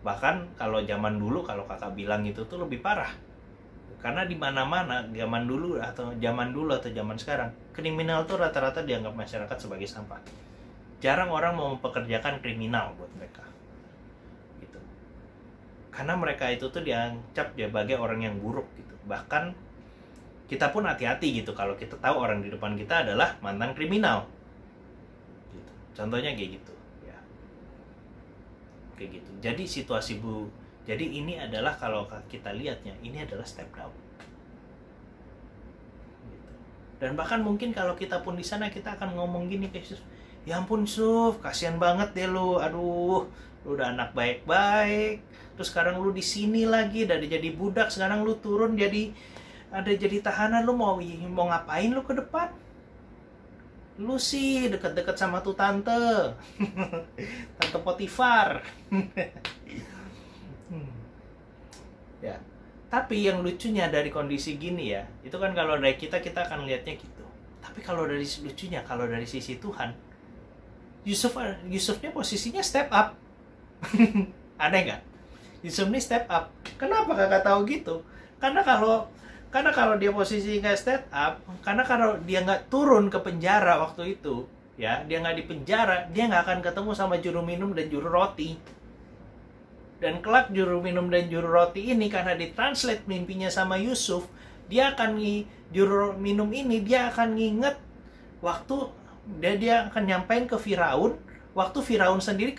Bahkan kalau zaman dulu, kalau kakak bilang itu tuh lebih parah. Karena di mana-mana zaman dulu atau zaman sekarang, kriminal tuh rata-rata dianggap masyarakat sebagai sampah. Jarang orang mau mempekerjakan kriminal buat mereka. Gitu. Karena mereka itu tuh dianggap sebagai orang yang buruk gitu. Bahkan kita pun hati-hati gitu kalau kita tahu orang di depan kita adalah mantan kriminal. Gitu. Contohnya kayak gitu, ya. Kayak gitu. Jadi jadi ini adalah kalau kita lihatnya, ini adalah step down. Gitu. Dan bahkan mungkin kalau kita pun di sana kita akan ngomong gini kayak Yesus, ya ampun Suf, kasihan banget deh lu. Aduh, lu udah anak baik-baik. Terus sekarang lu di sini lagi dari jadi budak, sekarang lu turun jadi tahanan, lu mau ngapain lu ke depan? Lu sih deket-deket sama tuh tante. Tante Potifar. Ya. Tapi yang lucunya dari kondisi gini ya, itu kan kalau dari kita akan lihatnya gitu. Tapi kalau dari lucunya, kalau dari sisi Tuhan, Yusufnya posisinya step up. Aneh nggak? Yusuf ini step up. Kenapa kakak tahu gitu? Karena kalau dia posisi nggak step up, karena kalau dia nggak turun ke penjara waktu itu, ya dia nggak di penjara, dia nggak akan ketemu sama juru minum dan juru roti. Dan kelak juru minum dan juru roti ini karena ditranslate mimpinya sama Yusuf, juru minum ini dia akan nginget waktu dia akan nyampein ke Firaun, waktu Firaun sendiri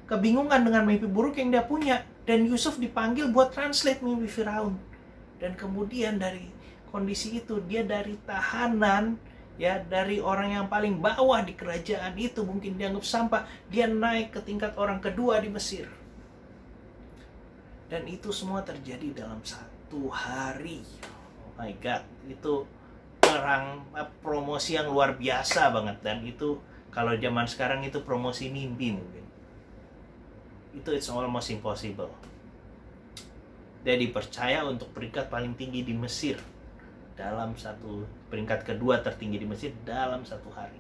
kebingungan dengan mimpi buruk yang dia punya, dan Yusuf dipanggil buat translate mimpi Firaun. Dan kemudian dari kondisi itu dia dari tahanan, ya dari orang yang paling bawah di kerajaan itu mungkin dianggap sampah, dia naik ke tingkat orang kedua di Mesir. Dan itu semua terjadi dalam 1 hari. Oh my God, itu promosi yang luar biasa banget. Dan itu kalau zaman sekarang itu promosi mimpi mungkin. Itu it's almost impossible. Dia dipercaya untuk peringkat paling tinggi di Mesir dalam peringkat kedua tertinggi di Mesir dalam 1 hari.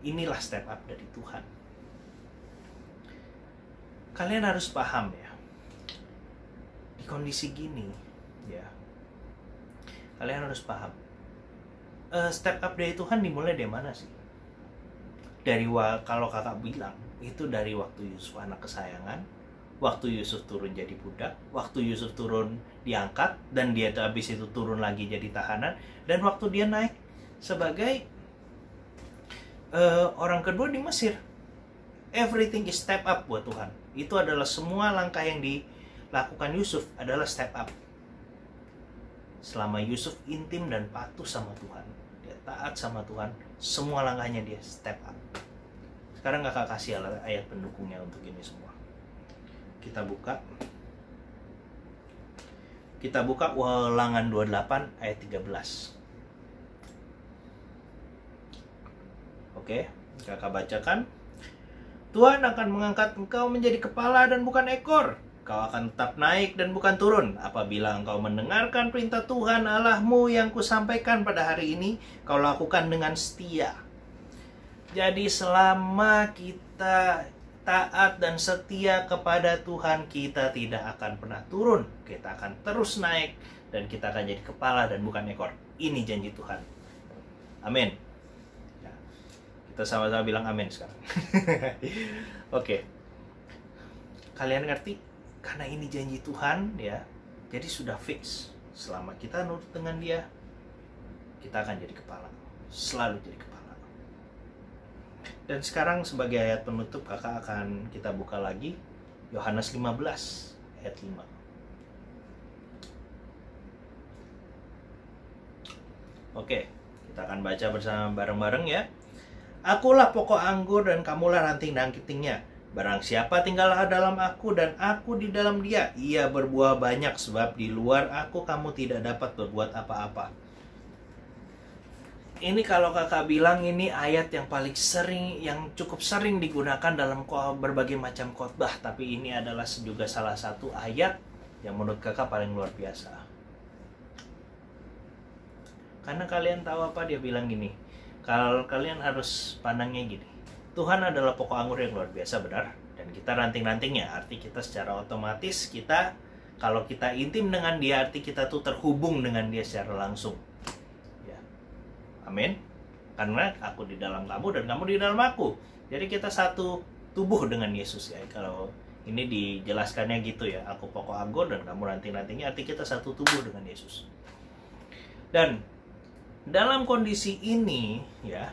Inilah step up dari Tuhan. Kalian harus paham ya, di kondisi gini ya, kalian harus paham step up dari Tuhan dimulai dari mana sih? Kalau kakak bilang itu dari waktu Yusuf anak kesayangan, waktu Yusuf turun jadi budak, waktu Yusuf turun diangkat, dan dia habis itu turun lagi jadi tahanan, dan waktu dia naik sebagai orang kedua di Mesir. Everything is step up buat Tuhan. Itu adalah semua langkah yang dilakukan Yusuf adalah step up. Selama Yusuf intim dan patuh sama Tuhan, dia taat sama Tuhan, semua langkahnya dia step up. Sekarang kakak kasih ayat pendukungnya untuk ini semua. Kita buka Ulangan 28 ayat 13. Oke, kakak bacakan. Tuhan akan mengangkat engkau menjadi kepala dan bukan ekor. Kau akan tetap naik dan bukan turun. Apabila engkau mendengarkan perintah Tuhan Allahmu yang kusampaikan pada hari ini, kau lakukan dengan setia. Jadi selama kita taat dan setia kepada Tuhan, kita tidak akan pernah turun. Kita akan terus naik dan kita akan jadi kepala dan bukan ekor. Ini janji Tuhan. Amin. Ya, kita sama-sama bilang amin sekarang. Oke. Kalian ngerti? Karena ini janji Tuhan ya. Jadi sudah fix. Selama kita nurut dengan Dia, kita akan jadi kepala. Selalu jadi kepala. Dan sekarang sebagai ayat penutup, kakak akan kita buka lagi Yohanes 15 ayat 5. Oke, kita akan baca bersama bareng-bareng ya. Akulah pokok anggur dan kamulah ranting-rantingnya. Barang siapa tinggallah dalam aku dan aku di dalam dia, ia berbuah banyak, sebab di luar aku kamu tidak dapat berbuat apa-apa. Ini kalau kakak bilang ini ayat yang paling sering, yang cukup sering digunakan dalam berbagai macam khotbah, tapi ini adalah juga salah satu ayat yang menurut kakak paling luar biasa. Karena kalian tahu apa, dia bilang gini, kalau kalian harus pandangnya gini, Tuhan adalah pokok anggur yang luar biasa, benar, dan kita ranting-rantingnya, arti kita secara otomatis kita, kalau kita intim dengan dia, arti kita tuh terhubung dengan dia secara langsung. Ya, amin. Karena aku di dalam kamu dan kamu di dalam aku, jadi kita satu tubuh dengan Yesus ya. Kalau ini dijelaskannya gitu ya, aku pokok anggur dan kamu ranting-rantingnya, arti kita satu tubuh dengan Yesus. Dan dalam kondisi ini ya,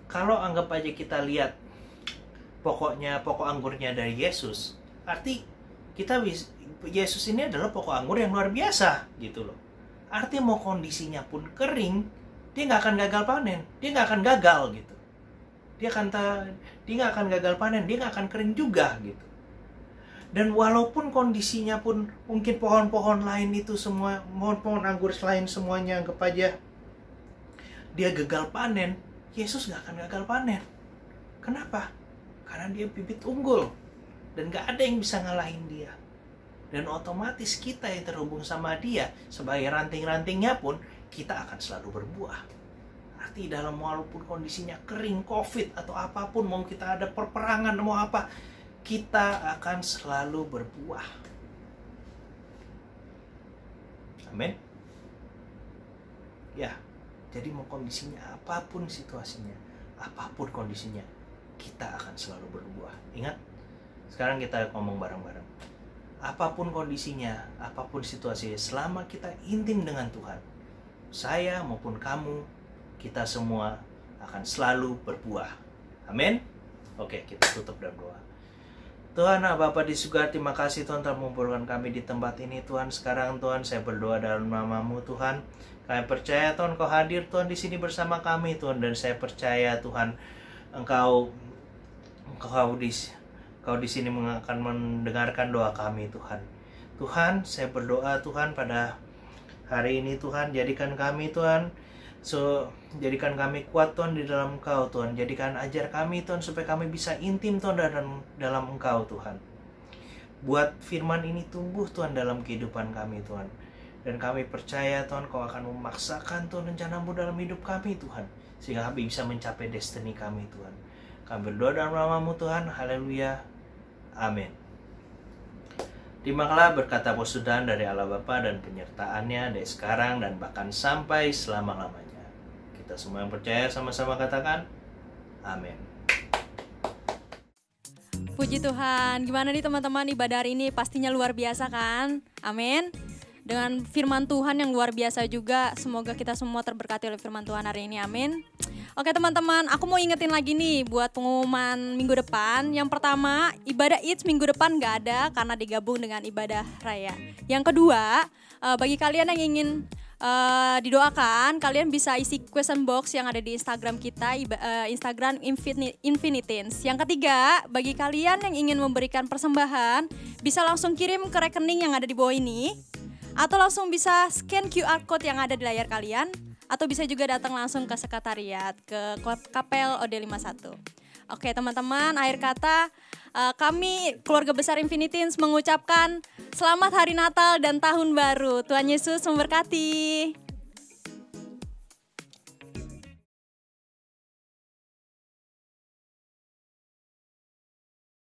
kalau anggap aja kita lihat pokok anggurnya dari Yesus, arti Yesus ini adalah pokok anggur yang luar biasa gitu loh. Arti mau kondisinya pun kering, dia nggak akan gagal panen, dia nggak akan gagal gitu. Dia nggak akan gagal panen, dia nggak akan kering juga gitu. Dan walaupun kondisinya pun mungkin pohon-pohon lain itu semua, pohon-pohon anggur lain semuanya anggap aja dia gagal panen, Yesus nggak akan gagal panen. Kenapa? Karena dia bibit unggul dan nggak ada yang bisa ngalahin dia. Dan otomatis kita yang terhubung sama dia sebagai ranting-rantingnya pun kita akan selalu berbuah. Arti dalam walaupun kondisinya kering, COVID atau apapun, mau kita ada perperangan mau apa, kita akan selalu berbuah. Amin. Ya, jadi mau kondisinya apapun situasinya, apapun kondisinya, kita akan selalu berbuah. Ingat, sekarang kita ngomong bareng-bareng. Apapun kondisinya, apapun situasinya, selama kita intim dengan Tuhan, saya maupun kamu, kita semua akan selalu berbuah. Amin. Oke, kita tutup dalam doa. Tuhan, Bapa di surga, terima kasih Tuhan telah mengumpulkan kami di tempat ini. Tuhan, sekarang Tuhan saya berdoa dalam nama-Mu Tuhan. Kami percaya Tuhan Kau hadir Tuhan di sini bersama kami Tuhan, dan saya percaya Tuhan Engkau di sini akan mendengarkan doa kami Tuhan. Tuhan, saya berdoa Tuhan pada hari ini Tuhan, jadikan kami Tuhan, jadikan kami kuat Tuhan di dalam Engkau Tuhan. Jadikan ajar kami Tuhan supaya kami bisa intim Tuhan dalam Engkau Tuhan. Buat firman ini tumbuh Tuhan dalam kehidupan kami Tuhan. Dan kami percaya Tuhan Kau akan memaksakan Tuhan rencana-Mu dalam hidup kami Tuhan, sehingga kami bisa mencapai destiny kami Tuhan. Kami berdoa dalam nama-Mu Tuhan. Haleluya. Amin. Terimalah berkat Tuhan dari Allah Bapa dan penyertaannya dari sekarang dan bahkan sampai selama-lamanya. Kita semua yang percaya sama-sama katakan amin. Puji Tuhan. Gimana nih teman-teman, ibadah hari ini pastinya luar biasa kan? Amin. Dengan firman Tuhan yang luar biasa juga. Semoga kita semua terberkati oleh firman Tuhan hari ini. Amin. Oke teman-teman, aku mau ingetin lagi nih buat pengumuman minggu depan. Yang pertama, ibadah Eats minggu depan gak ada karena digabung dengan ibadah raya. Yang kedua, bagi kalian yang ingin didoakan, kalian bisa isi question box yang ada di Instagram kita, Instagram Infinitins. Yang ketiga, bagi kalian yang ingin memberikan persembahan, bisa langsung kirim ke rekening yang ada di bawah ini, atau langsung bisa scan QR code yang ada di layar kalian, atau bisa juga datang langsung ke sekretariat, ke Kapel OD51. Oke teman-teman, akhir kata kami keluarga besar Infinitins mengucapkan selamat hari Natal dan Tahun Baru. Tuhan Yesus memberkati.